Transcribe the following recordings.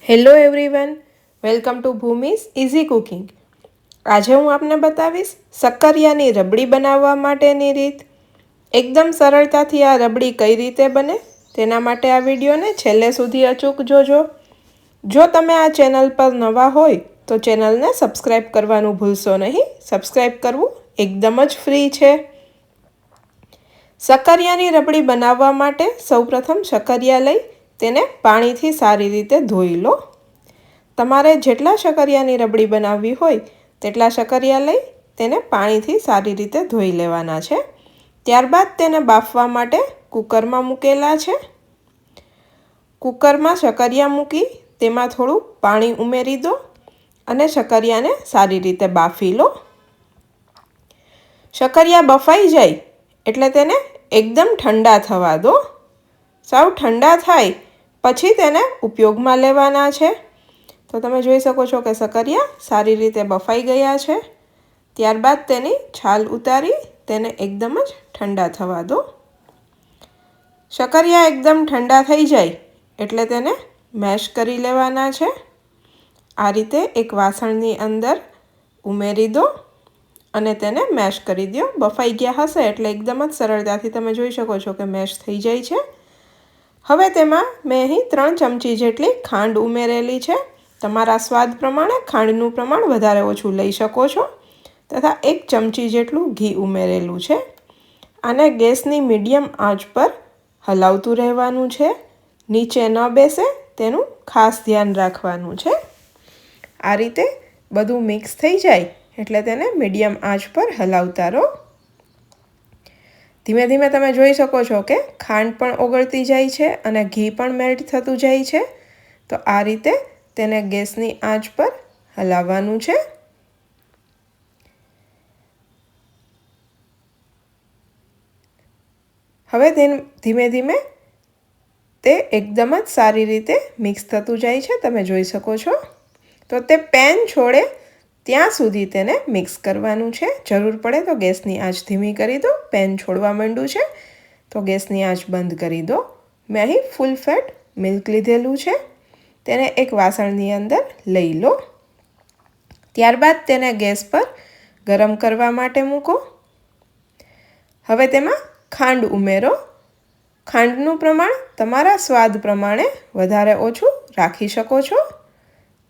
Hello everyone, welcome to Bhumi's easy cooking. આજે હું આપને બતાવીશ શક્કરિયાની રબડી બનાવવા માટેની રીત। એકદમ સરળતાથી આ રબડી કઈ રીતે બને તેના માટે આ વિડીયોને છેલ્લે સુધી અચૂક જોજો। જો તમે આ ચેનલ પર નવા હોય તો ચેનલને સબસ્ક્રાઈબ કરવાનું ભૂલશો નહીં। સબસ્ક્રાઈબ કરવું એકદમ જ ફ્રી છે। શક્કરિયાની રબડી બનાવવા માટે સૌપ્રથમ શક્કરિયા લઈ તેને પાણીથી સારી રીતે ધોઈ લો। તમારે જેટલા શક્કરિયાની રબડી બનાવવી હોય તેટલા શક્કરિયા લઈ તેને પાણીથી સારી રીતે ધોઈ લેવાના છે। ત્યારબાદ તેને બાફવા માટે કુકરમાં મૂકેલા છે। કુકરમાં શક્કરિયા મૂકી તેમાં થોડું પાણી ઉમેરી દો અને શક્કરિયાને સારી રીતે બાફી લો। શક્કરિયા બફાઈ જાય એટલે તેને એકદમ ઠંડા થવા દો। સાવ ઠંડા થાય પછી તેને ઉપયોગમાં લેવાના છે। તો તમે જોઈ શકો છો કે શક્કરિયા સારી રીતે બફાઈ ગયા છે। ત્યારબાદ તેની છાલ ઉતારી તેને એકદમ જ ઠંડા થવા દો। શક્કરિયા એકદમ ઠંડા થઈ જાય એટલે તેને મેશ કરી લેવાના છે। આ રીતે એક વાસણની અંદર ઉમેરી દો અને તેને મેશ કરી દો। બફાઈ ગયા હશે એટલે એકદમ જ સરળતાથી તમે જોઈ શકો છો કે મેશ થઈ જાય છે। હવે તેમાં મેં અહીં 3 ચમચી જેટલી ખાંડ ઉમેરેલી છે। તમારા સ્વાદ પ્રમાણે ખાંડનું પ્રમાણ વધારે ઓછું લઈ શકો છો। તથા 1 ચમચી જેટલું ઘી ઉમેરેલું છે। આને ગેસની મીડિયમ આંચ પર હલાવતું રહેવાનું છે। નીચે ન બેસે તેનું ખાસ ધ્યાન રાખવાનું છે। આ રીતે બધું મિક્સ થઈ જાય એટલે તેને મીડિયમ આંચ પર હલાવતા રહો। ધીમે ધીમે તમે જોઈ શકો છો કે ખાંડ પણ ઓગળતી જાય છે અને ઘી પણ મેલ્ટ થતું જાય છે। તો આ રીતે તેને ગેસની આંચ પર હલાવવાનું છે। હવે ધીમે ધીમે તે એકદમ જ સારી રીતે મિક્સ થતું જાય છે। તમે જોઈ શકો છો। તો તે પેન છોડે ત્યાં સુધી તેને મિક્સ કરવાનું છે। જરૂર પડે તો ગેસની આંચ ધીમી કરી દો। પેન છોડવા માંડ્યું છે તો ગેસની આંચ બંધ કરી દો। મેં અહીં ફૂલ ફેટ મિલ્ક લીધેલું છે। તેને એક વાસણની અંદર લઈ લો। ત્યારબાદ તેને ગેસ પર ગરમ કરવા માટે મૂકો। હવે તેમાં ખાંડ ઉમેરો। ખાંડનું પ્રમાણ તમારા સ્વાદ પ્રમાણે વધારે ઓછું રાખી શકો છો।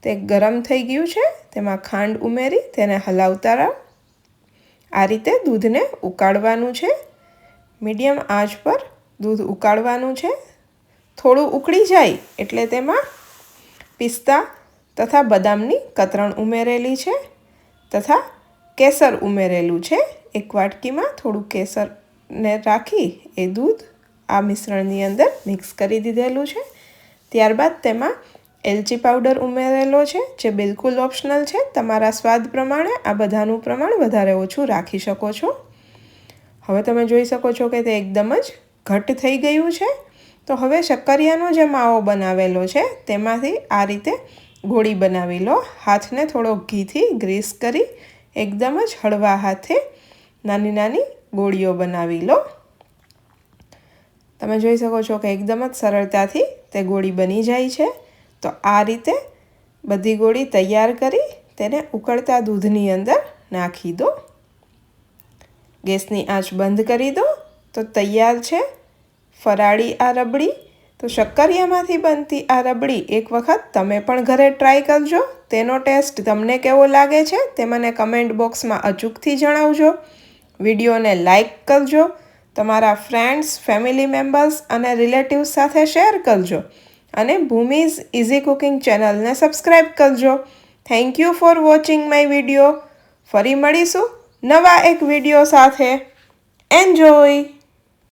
તે ગરમ થઈ ગયું છે તેમાં ખાંડ ઉમેરી તેને હલાવતા રહો। આ રીતે દૂધને ઉકાળવાનું છે। મીડિયમ આંચ પર દૂધ ઉકાળવાનું છે। થોડું ઉકળી જાય એટલે તેમાં પિસ્તા તથા બદામની કતરણ ઉમેરેલી છે તથા કેસર ઉમેરેલું છે। એક વાટકીમાં થોડું કેસરને રાખી એ દૂધ આ મિશ્રણની અંદર મિક્સ કરી દીધેલું છે। ત્યારબાદ તેમાં એલચી પાવડર ઉમેરેલો છે જે બિલકુલ ઓપ્શનલ છે। તમારા સ્વાદ પ્રમાણે આ બધાનું પ્રમાણ વધારે ઓછું રાખી શકો છો। હવે તમે જોઈ શકો છો કે તે એકદમ જ ઘટ્ટ થઈ ગયું છે। તો હવે શક્કરિયાનો જે માવો બનાવેલો છે તેમાંથી આ રીતે ગોળી બનાવી લો। હાથને થોડો ઘીથી ગ્રીસ કરી એકદમ જ હળવા હાથે નાની નાની ગોળીઓ બનાવી લો। તમે જોઈ શકો છો કે એકદમ જ સરળતાથી તે ગોળી બની જાય છે। તો આ રીતે બધી ગોળી તૈયાર કરી તેને ઉકળતા દૂધની અંદર નાખી દો। ગેસની આંચ બંધ કરી દો। તો તૈયાર છે ફરાળી આ રબડી। તો શક્કરિયામાંથી બનતી આ રબડી એક વખત તમે પણ ઘરે ટ્રાય કરજો। તેનો ટેસ્ટ તમને કેવો લાગે છે તે મને કમેન્ટ બોક્સમાં અચૂકથી જણાવજો। વિડીયોને લાઈક કરજો। તમારા ફ્રેન્ડ્સ, ફેમિલી મેમ્બર્સ અને રિલેટિવ્સ સાથે શેર કરજો અને ભૂમિઝ ઇઝી કુકિંગ ચેનલને સબસ્ક્રાઈબ કરજો। Thank you for watching my video. ફરી મળીશું નવા એક વિડીયો સાથે। એન્જોય।